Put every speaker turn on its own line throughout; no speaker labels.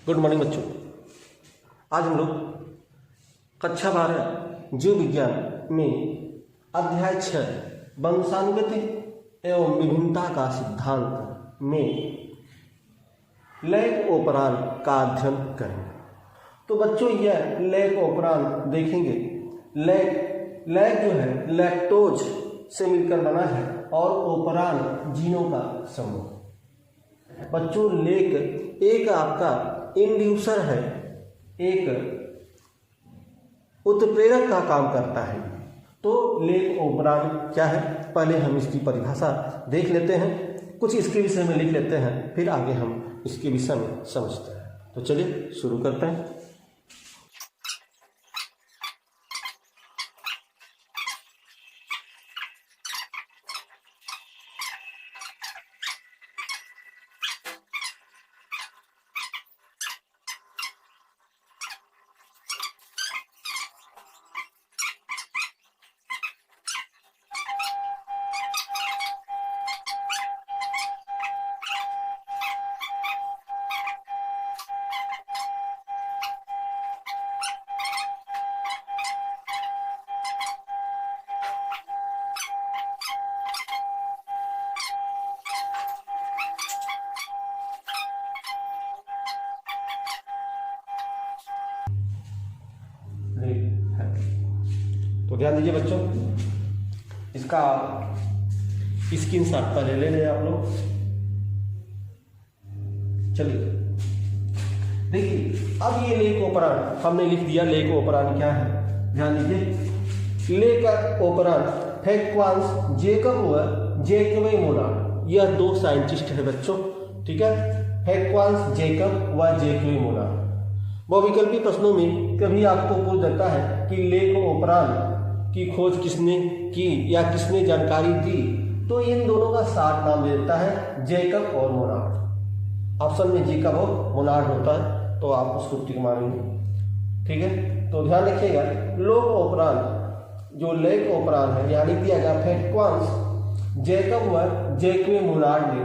Good morning बच्चों। आज हम लोग कक्षा 12 जीव विज्ञान में अध्याय 6 वंशानुगति एवं विभिन्नता का सिद्धांत में लैक ओपरान का अध्ययन करेंगे। तो बच्चों यह लैक ओपरान देखेंगे। लैक जो है लैक्टोज से मिलकर बना है और ओपरान जीनों का समूह। बच्चों लेक एक आपका इंड्यूसर है, एक उत्प्रेरक का काम करता है। तो लेक ओपरान क्या है, पहले हम इसकी परिभाषा देख लेते हैं, कुछ इसके विषय में लिख लेते हैं, फिर आगे हम इसके विषय में समझते हैं। तो चलिए शुरू करते हैं। तो ध्यान दीजिए बच्चों, इसका स्क्रीनशॉट पहले ले लें आप लोग। चलिए देखिए, अब ये लेक ओपरान हमने लिख दिया। लेक ओपरान क्या है, ध्यान दीजिए। लेक ओपरान फ्रैंक्वांस जैकब व जैकब मोनार्ड, यह दो साइंटिस्ट है बच्चों, ठीक है। फ्रैंक्वांस जैकब व जैकब मोनार्ड। बहुविकल्पी प्रश्नों में कभी आपको पूछ देता है कि लेक ओपरान की खोज किसने की या किसने जानकारी दी, तो इन दोनों का साथ नाम देता है जैकब और मोनार्ड। ऑप्शन में जैकब और मोनार्ड होता है, तो आप उसको टिक मारेंगे, ठीक है। तो ध्यान रखिएगा, लोक ओपरान जो लेक ओपरान है, यानी दिया गया फ्रैंक्वांस जैकब व जैकब मोनार्ड ने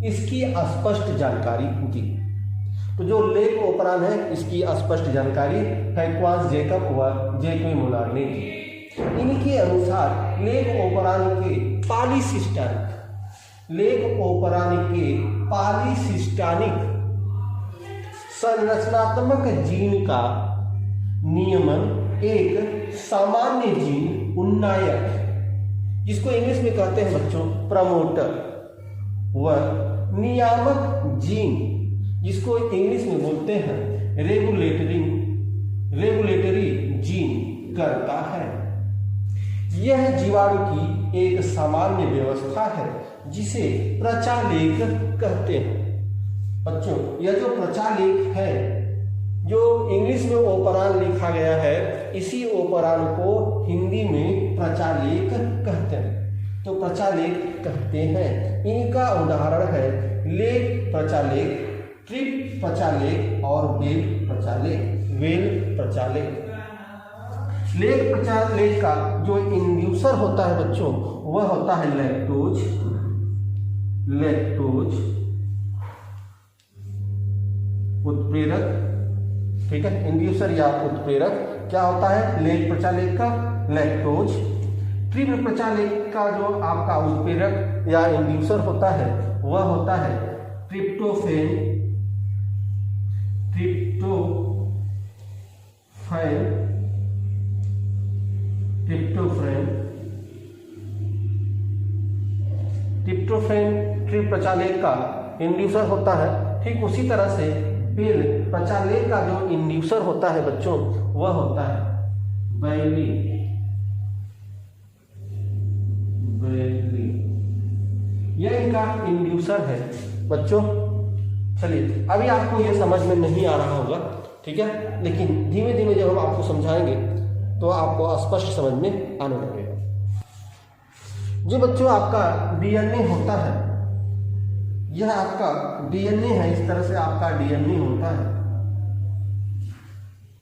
इसकी स्पष्ट जानकारी दी। तो जो लेक ओपरान है इसकी स्पष्ट जानकारी फ्रैंक्वांस जैकब व जैकब मोनार्ड ने दी। इनके अनुसार लेक ओपरान के पॉलीसिस्टानिक संरचनात्मक जीन का नियमन एक सामान्य जीन उन्नायक, जिसको इंग्लिश में कहते हैं बच्चों प्रमोटर, व नियामक जीन, जिसको इंग्लिश में बोलते हैं रेगुलेटरी जीन करता है। यह जीवाणु की एक सामान्य व्यवस्था है जिसे प्रचालेख कहते हैं। बच्चों यह जो प्रचालेख है, जो इंग्लिश में ओपरान लिखा गया है, इसी ओपरान को हिंदी में प्रचालेख कहते हैं। तो प्रचालेख कहते हैं, इनका उदाहरण है लेक प्रचालेख, ट्रिप प्रचालेख और वेल प्रचालेख। लेक प्रचालेख का जो इंड्यूसर होता है बच्चों, वह होता है लैक्टोज, उत्प्रेरक, ठीक है। इंड्यूसर या उत्प्रेरक क्या होता है लेक प्रचालेख का, लैक्टोज। ट्रिप प्रचालेख का जो आपका उत्प्रेरक या इंड्यूसर होता है, वह होता है ट्रिप्टोफैन, ट्रिप प्रचालेख का इंड्यूसर होता है। ठीक उसी तरह से वेल प्रचालेख का जो इंड्यूसर होता है बच्चों, वह होता है बैली। यह इनका इंड्यूसर है बच्चों। चलिए, अभी आपको यह समझ में नहीं आ रहा होगा, ठीक है, लेकिन धीमे धीमे जब हम आपको समझाएंगे तो आपको स्पष्ट समझ में आने लगेगा। जो बच्चों आपका डीएनए होता है, यह आपका डीएनए है, इस तरह से आपका डीएनए होता है,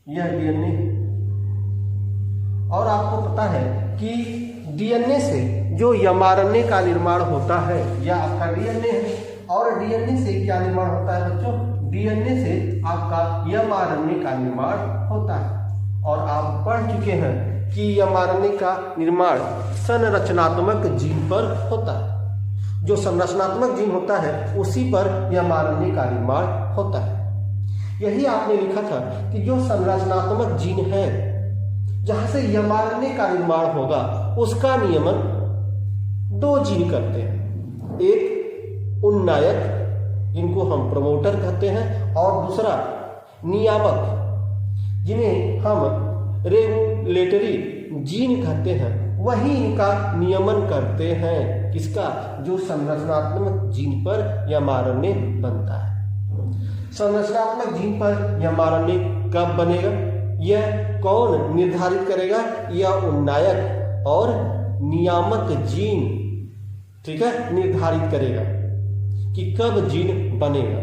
यह डीएनए। और आपको पता है कि डीएनए से जो एमआरएनए का निर्माण होता है, यह आपका डीएनए है। और डीएनए से क्या निर्माण होता है बच्चों, डीएनए से आपका mRNA का निर्माण होता है। और आप पढ़ चुके हैं कि mRNA का निर्माण संरचनात्मक जीन पर होता है। जो संरचनात्मक जीन होता है उसी पर mRNA का निर्माण होता है। यही आपने लिखा था कि जो संरचनात्मक जीन है जहां से mRNA का निर्माण होगा उसका नियमन दो जीन करते हैं। एक उन्नायक जिनको हम प्रमोटर कहते हैं और दूसरा नियामक जिन्हें हम रेगुलेटरी जीन कहते हैं। वही इनका नियमन करते हैं किसका, जो संरचनात्मक जीन पर mRNA बनता है। संरचनात्मक जीन पर mRNA कब बनेगा यह कौन निर्धारित करेगा, यह उन्नायक और नियामक जीन, ठीक है, निर्धारित करेगा कि कब जीन बनेगा।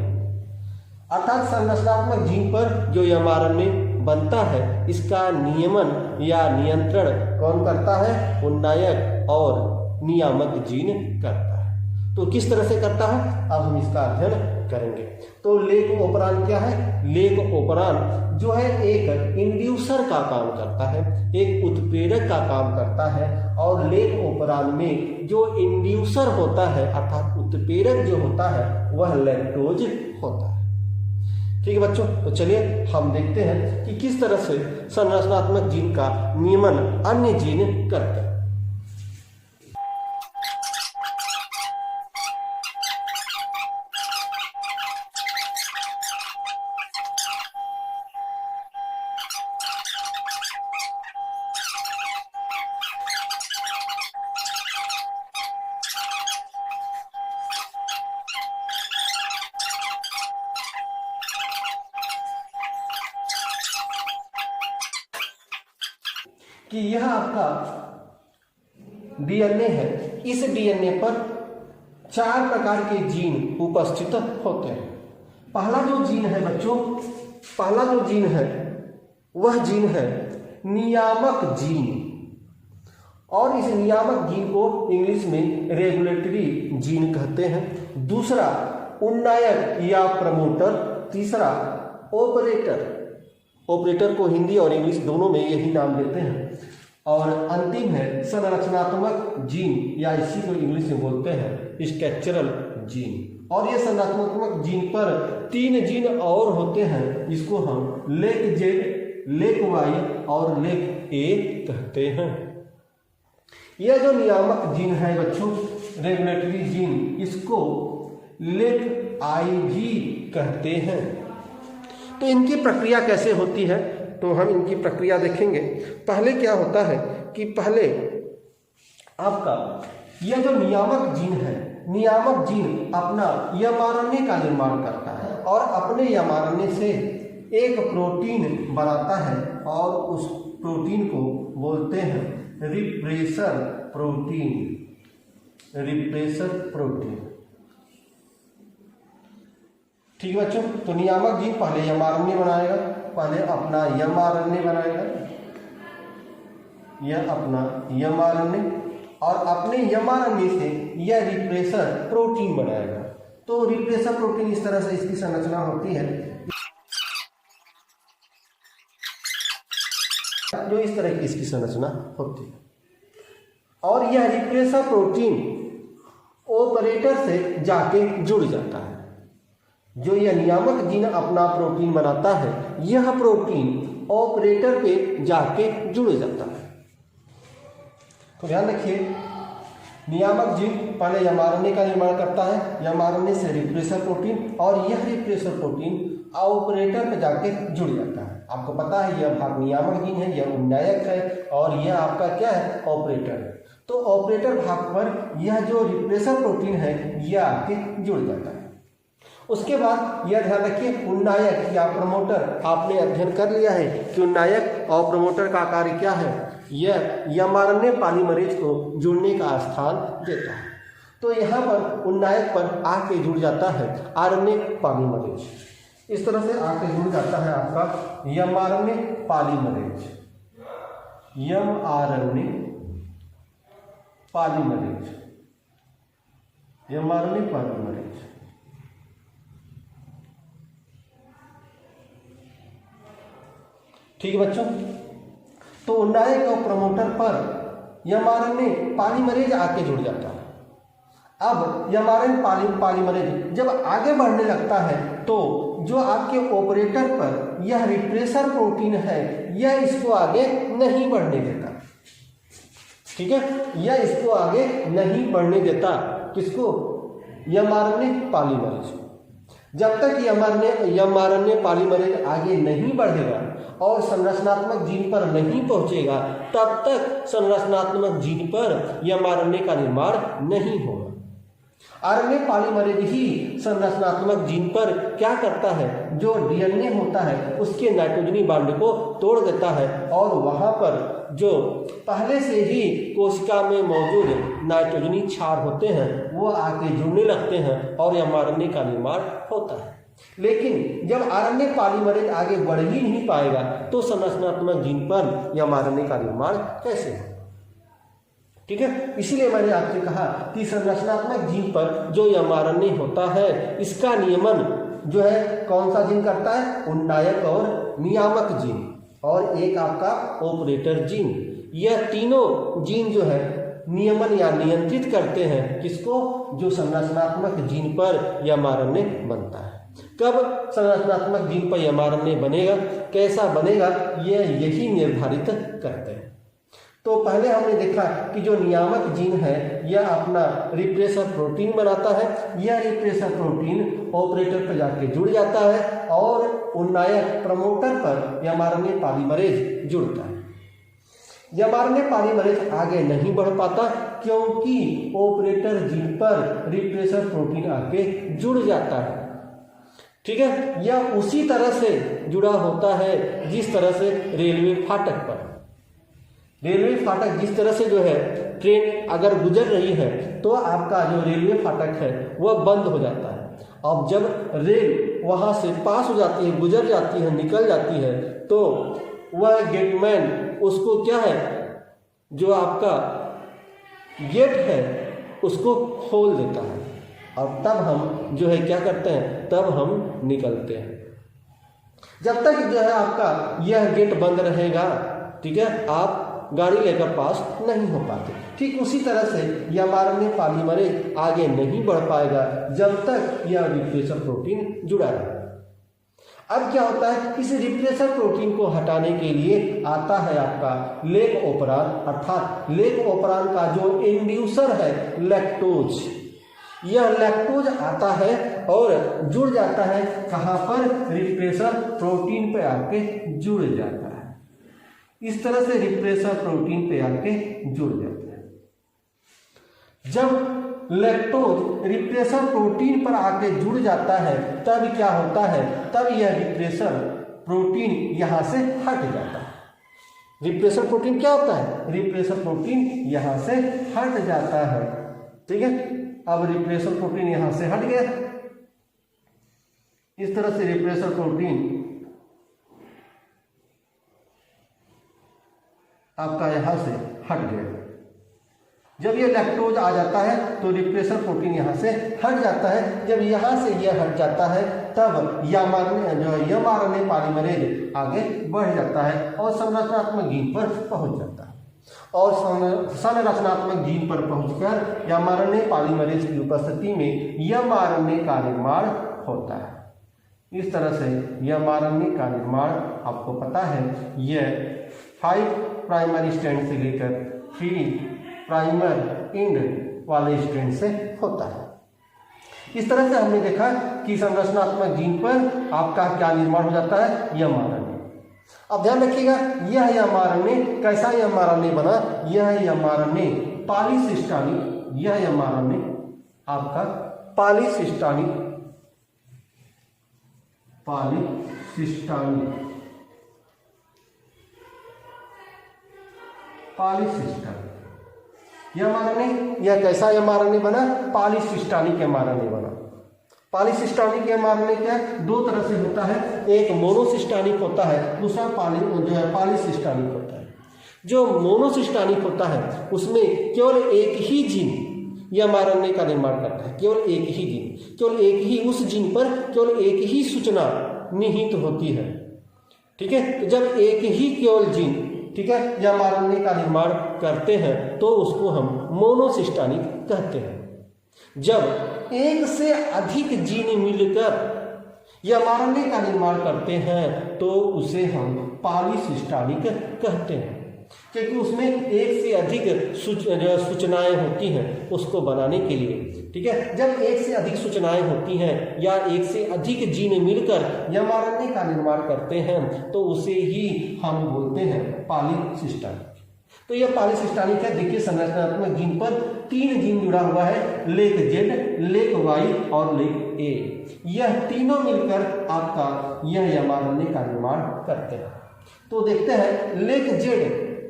अर्थात संरचनात्मक जीन पर जो mRNA बनता है इसका नियमन या नियंत्रण कौन करता है, उन्नायक और नियामक जीन करता है। तो किस तरह से करता है अब हम इसका अध्ययन करेंगे। तो लेक ओपरान क्या है, लेक ओपरान जो है एक इंड्यूसर का काम करता है, एक उत्प्रेरक का काम करता है। और लेक ओपरान में जो इंड्यूसर होता है अर्थात उत्प्रेरक जो होता है वह लैक्टोज होता है। ठीक है बच्चों, तो चलिए हम देखते हैं कि किस तरह से संरचनात्मक जीन का नियमन अन्य जीन करते हैं। कि यह आपका डीएनए है, इस डीएनए पर 4 प्रकार के जीन उपस्थित होते हैं। पहला जो जीन है बच्चों, पहला जो जीन है वह जीन है नियामक जीन, और इस नियामक जीन को इंग्लिश में रेगुलेटरी जीन कहते हैं। दूसरा उन्नायक या प्रमोटर, तीसरा ऑपरेटर, ऑपरेटर को हिंदी और इंग्लिश दोनों में यही नाम देते हैं। और अंतिम है संरचनात्मक जीन या इसी को इंग्लिश में बोलते हैं स्ट्रक्चरल जीन। और ये संरचनात्मक जीन पर 3 जीन और होते हैं जिसको हम लेक जेड, लेक वाई और लेक ए कहते हैं। यह जो नियामक जीन है बच्चों रेगुलेटरी जीन, इसको लेक आई भी कहते हैं। तो इनकी प्रक्रिया कैसे होती है तो हम इनकी प्रक्रिया देखेंगे। पहले क्या होता है कि पहले आपका यह जो नियामक जीन है, नियामक जीन अपना mRNA का निर्माण करता है और अपने mRNA से एक प्रोटीन बनाता है और उस प्रोटीन को बोलते हैं रिप्रेसर प्रोटीन, रिप्रेसर प्रोटीन। ठीक है बच्चों, तो नियामक जीन पहले mRNA बनाएगा, पहले अपना mRNA बनाएगा, यह अपना mRNA, और अपने mRNA से यह रिप्रेसर प्रोटीन बनाएगा। तो रिप्रेसर प्रोटीन इस तरह से इसकी संरचना होती है, जो इस तरह की इसकी संरचना होती है। और यह रिप्रेसर प्रोटीन ऑपरेटर से जाके जुड़ जाता है। जो यह नियामक जीन अपना प्रोटीन बनाता है यह प्रोटीन ऑपरेटर पे जाके जुड़ जाता है। तो ध्यान रखिए, नियामक जीन पहले mRNA का निर्माण करता है, mRNA से रिप्रेसर प्रोटीन, और यह रिप्रेसर प्रोटीन ऑपरेटर पे जाके जुड़ जाता है। आपको पता है यह भाग नियामक जीन है, यह उन्नायक है, और यह आपका क्या है, ऑपरेटर है। तो ऑपरेटर भाग पर यह जो रिप्रेसर प्रोटीन है यह आके जुड़ जाता है। उसके बाद यह ध्यान रखिए, उन्नायक या प्रमोटर आपने अध्ययन कर लिया है कि उन्नायक और प्रमोटर का कार्य क्या है, यह mRNA पॉलीमरेज को जुड़ने का स्थान देता है। तो यहाँ पर उन्नायक पर आके जुड़ जाता है RNA पॉलीमरेज, इस तरह से आके जुड़ जाता है आपका mRNA polymerase, mRNA polymerase, mRNA polymerase. ठीक है बच्चों, तो उन्नायक और प्रमोटर पर एमआरएनए पॉलीमरेज आके जुड़ जाता है। अब एमआरएनए पॉलीमरेज जब आगे बढ़ने लगता है तो जो आपके ऑपरेटर पर यह रिप्रेसर प्रोटीन है यह इसको आगे नहीं बढ़ने देता। ठीक है, यह इसको आगे नहीं बढ़ने देता। किसको? MRNA polymerase. जब तक एमआरएनए पॉलीमरेज आगे नहीं बढ़ेगा और संरचनात्मक जीन पर नहीं पहुंचेगा तब तक संरचनात्मक जीन पर एमआरएनए का निर्माण नहीं होगा। आरएनए पॉलीमरेज ही संरचनात्मक जीन पर क्या करता है, जो डीएनए होता है उसके नाइट्रोजनी बांड को तोड़ देता है और वहां पर जो पहले से ही कोशिका में मौजूद नाइट्रोजनी क्षार होते हैं वो आके जुड़ने लगते हैं और एमआरएनए का निर्माण होता है। लेकिन जब आरएनए पॉलीमरेज आगे बढ़ ही नहीं पाएगा तो संरचनात्मक जीन पर एमआरएनए का निर्माण कैसे हो? ठीक है, इसीलिए मैंने आपसे कहा कि संरचनात्मक जीन पर जो एमआरएनए होता है इसका नियमन जो है कौन सा जीन करता है? उन्नायक और नियामक जीन और एक आपका ऑपरेटर जीन। यह तीनों जीन जो है नियमन या नियंत्रित करते हैं किसको? जो संरचनात्मक जीन पर एमआरएनए बनता है। कब संरचनात्मक जीन पर एमआरएनए बनेगा, कैसा बनेगा, यही निर्धारित करते हैं। तो पहले हमने देखा कि जो नियामक जीन है यह अपना रिप्रेसर प्रोटीन बनाता है। यह रिप्रेसर प्रोटीन ऑपरेटर पर जाके जुड़ जाता है और उन्नायक प्रमोटर पर एमआरएनए पॉलीमरेज जुड़ता है। एमआरएनए पॉलीमरेज आगे नहीं बढ़ पाता क्योंकि ऑपरेटर जीन पर रिप्रेसर प्रोटीन आके जुड़ जाता है। ठीक है, यह उसी तरह से जुड़ा होता है जिस तरह से रेलवे फाटक पर, रेलवे फाटक जिस तरह से जो है ट्रेन अगर गुजर रही है तो आपका जो रेलवे फाटक है वह बंद हो जाता है। अब जब रेल वहां से पास हो जाती है, गुजर जाती है, निकल जाती है तो वह गेटमैन उसको क्या है, जो आपका गेट है उसको खोल देता है और तब हम जो है क्या करते हैं, तब हम निकलते हैं। जब तक जो है आपका यह गेट बंद रहेगा, ठीक है, आप गाड़ी लेकर पास नहीं हो पाते। ठीक उसी तरह से एमआरएनए पॉलीमरेज आगे नहीं बढ़ पाएगा जब तक यह रिप्रेसर प्रोटीन जुड़ा है। अब क्या होता है, इस रिप्रेसर प्रोटीन को हटाने के लिए आता है आपका लेक ओपरान, अर्थात लेक ओपरान का जो इंड्यूसर है लैक्टोज। यह लैक्टोज आता है और जुड़ जाता है कहाँ पर? रिप्रेसर प्रोटीन पे आके जुड़ जाता है। इस तरह से रिप्रेसर प्रोटीन पे आके जुड़ जाता है। जब लैक्टोज रिप्रेसर प्रोटीन पर आके जुड़ जाता है तब क्या होता है, तब यह रिप्रेसर प्रोटीन यहां से हट जाता है। रिप्रेसर प्रोटीन क्या होता है? रिप्रेसर प्रोटीन यहां से हट जाता है। ठीक है, अब रिप्रेसर प्रोटीन यहां से हट गया। इस तरह से रिप्रेसर प्रोटीन आपका यहां से हट गया। जब ये लैक्टोज आ जाता है तो रिप्रेसर प्रोटीन यहां से हट जाता है। जब यहां से यह हट जाता है तब एमआरएनए पॉलीमरेज आगे बढ़ जाता है और संरचनात्मक जीन पर पहुंच जाता है और संरचनात्मक जीन पर पहुंचकर एमआरएनए पॉलीमरेज की उपस्थिति में एमआरएनए का निर्माण होता है। इस तरह से एमआरएनए का निर्माण आपको पता है यह 5 प्राइमरी स्ट्रैंड से लेकर 3 प्राइमर एंड वाले स्ट्रैंड से होता है। इस तरह से हमने देखा कि संरचनात्मक जीन पर आपका क्या निर्माण हो जाता है, एमआरएनए। अब ध्यान रखिएगा, यह एमआरएनए कैसा एमआरएनए बना, यह एमआरएनए पॉलीसिस्टानिक, यह एमआरएनए आपका पॉलीसिस्टानिक एमआरएनए, यह कैसा एमआरएनए बना, पॉलीसिस्टानिक एमआरएनए बना। पॉलीसिस्टानिक एमआरएनए क्या दो तरह से होता है, एक मोनोसिस्टानिक होता है, दूसरा पॉलीसिस्टानिक होता है। जो मोनोसिस्टानिक होता है उसमें केवल एक ही जीन एमआरएनए का निर्माण करता है, केवल एक ही जीन, केवल एक ही, उस जीन पर केवल एक ही सूचना निहित होती है। ठीक है। तो जब एक ही केवल जीन, ठीक है, या mRNA का निर्माण करते हैं तो उसको हम मोनोसिस्टानिक कहते हैं। जब एक से अधिक जीन मिलकर या mRNA का निर्माण करते हैं तो उसे हम पॉलीसिस्टानिक कहते हैं, क्योंकि उसमें एक से अधिक सूचनाएं होती हैं उसको बनाने के लिए। ठीक है, जब एक से अधिक सूचनाएं होती हैं या एक से अधिक जीन मिलकर mRNA का निर्माण करते हैं तो उसे ही हम बोलते हैं पॉलीसिस्टानिक। तो यह पॉलीसिस्टानिक है। देखिए संरचनात्मक जीन पर 3 जीन जुड़ा हुआ है, लेक जेड, लेक वाई और लेक ए। यह तीनों मिलकर आपका यह mRNA का निर्माण करते हैं। तो देखते हैं लेक जेड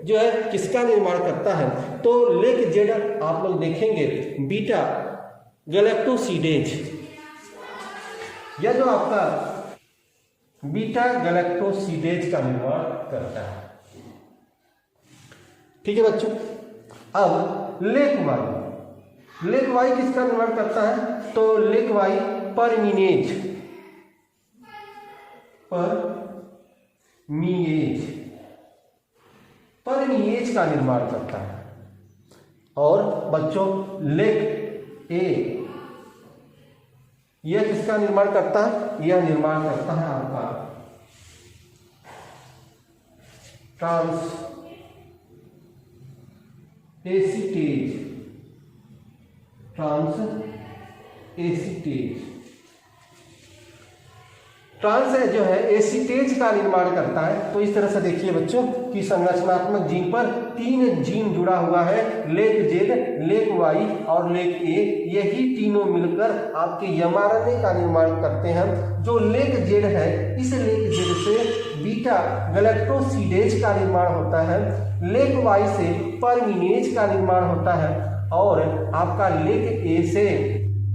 जो है किसका निर्माण करता है। तो लेक जेड आप लोग देखेंगे बीटा गैलेक्टोसिडेज, यह जो आपका बीटा गैलेक्टोसिडेज का निर्माण करता है। ठीक है बच्चों। अब लेक वाई किसका निर्माण करता है। तो लेक वाई परमीनेज का निर्माण करता है। और बच्चों लेक ए यह किसका निर्माण करता है। यह निर्माण करता है आपका ट्रांस जो है एसीटेज का निर्माण करता है। तो इस तरह से देखिए बच्चों कि संरचनात्मक जीन पर 3 जीन जुड़ा हुआ है, लेक जेड, लेक वाई और लेक ए। यही तीनों मिलकर आपके mRNA का निर्माण करते हैं। जो लेक जेड है, इस लेक जेड से बीटा गैलेक्टोसिडेज का निर्माण होता है, लेक वाई से परमीनेज का निर्माण होता है और आपका लेक ए से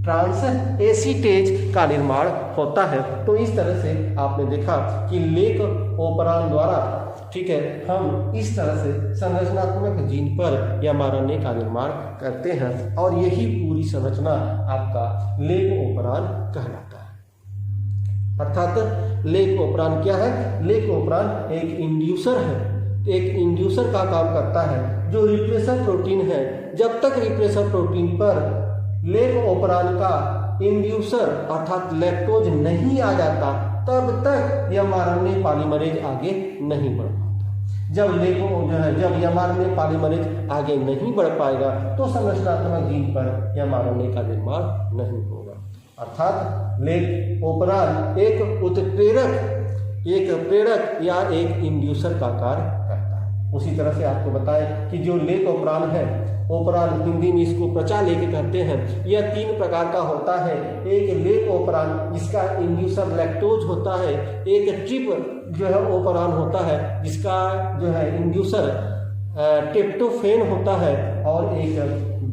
ट्रांस एसीटेज का निर्माण होता है। तो इस तरह से आपने देखा कि लेक ओपरान द्वारा, ठीक है, हम इस तरह से संरचनात्मक जीन पर mRNA का निर्माण करते हैं और यही पूरी संरचना आपका लेक ओपरान कहलाता है। अर्थात लेक ओपरान क्या है। लेक ओपरान एक इंड्यूसर है, एक इंड्यूसर का काम करता है जो रिप्रेसर प्रोटीन है। जब तक रिप्रेसर प्रोटीन पर लेक ओपरान का इंड्यूसर अर्थात लैक्टोज नहीं आ जाता तब तक mRNA पॉलीमरेज आगे नहीं बढ़ पाता। जब mRNA पॉलीमरेज आगे नहीं बढ़ पाएगा तो संरचनात्मक जीन पर mRNA का निर्माण नहीं होगा। अर्थात लेक ओपरान एक उत्प्रेरक, एक प्रेरक या एक इंड्यूसर का कार्य करता है। उसी तरह से आपको बताएं कि जो लेक ओपरान है, ओपरान हिंदी में इसको प्रचा लेके कहते हैं, यह 3 प्रकार का होता है। एक लेक ओपरान जिसका इंड्यूसर लैक्टोज होता है, एक ट्रिप जो है ओपरान होता है जिसका जो है इंड्यूसर ट्रिप्टोफेन होता है और एक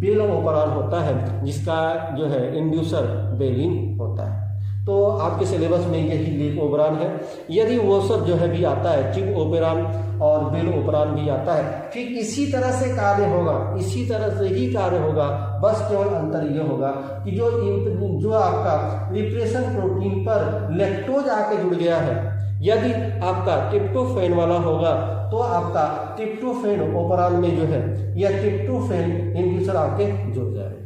बेल ओपरान होता है जिसका जो है इंड्यूसर बेलिन होता है। तो आपके सिलेबस में यही लेक ओपरान है। यदि वो सब जो है भी आता है, ट्रिप ओपरान और बेल ओपरान भी आता है, ठीक इसी तरह से कार्य होगा, इसी तरह से ही कार्य होगा। बस केवल अंतर यह होगा कि जो आपका रिप्रेशन प्रोटीन पर लैक्टोज आके जुड़ गया है, यदि आपका ट्रिप्टोफैन वाला होगा तो आपका ट्रिप्टोफैन ओपरान में जो है या ट्रिप्टोफैन इंड्यूसर आके जुड़ जाएगा।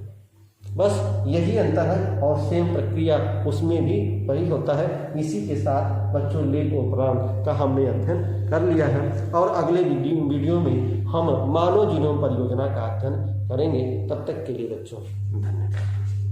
बस यही अंतर है और सेम प्रक्रिया उसमें भी वही होता है। इसी के साथ बच्चों लेक ओपरान का हमने अध्ययन कर लिया है और अगले वीडियो में हम मानव जीनोम परियोजना का अध्ययन करेंगे। तब तक के लिए बच्चों धन्यवाद।